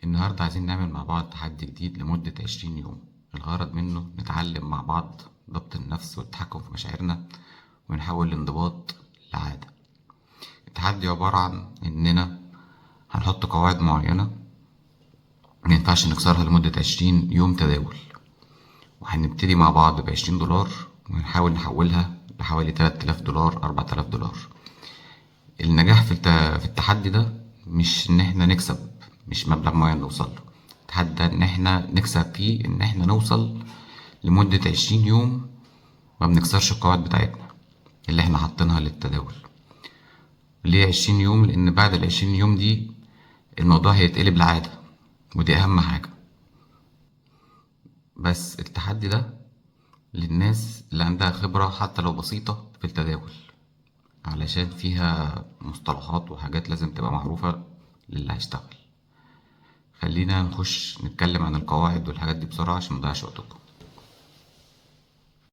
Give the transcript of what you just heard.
النهاردة عايزين نعمل مع بعض تحدي جديد لمدة 20 يوم. الغرض منه نتعلم مع بعض ضبط النفس والتحكم في مشاعرنا، ونحول الانضباط لعادة. التحدي عبارة عن إننا هنحط قواعد معينة مينفعش نكسرها لمدة 20 يوم تداول، وهنبتدي مع بعض ب20 دولار ونحاول نحولها لحوالي 3000 دولار 4000 دولار. النجاح في التحدي ده مش ان احنا نكسب، مش مبلغ معين نوصل له. التحدي ده ان احنا نكسب فيه، ان احنا نوصل لمدة 20 يوم ما بنكسرش القواعد بتاعتنا اللي احنا حاطينها للتداول. ليه 20 يوم؟ لان بعد ال20 يوم دي الموضوع هيتقلب لعادة، ودي اهم حاجة. بس التحدي ده للناس اللي عندها خبرة حتى لو بسيطة في التداول، علشان فيها مصطلحات وحاجات لازم تبقى معروفة للي هيشتغل. خلينا نخش نتكلم عن القواعد والحاجات دي بسرعة عشان مضيعش وقتكم.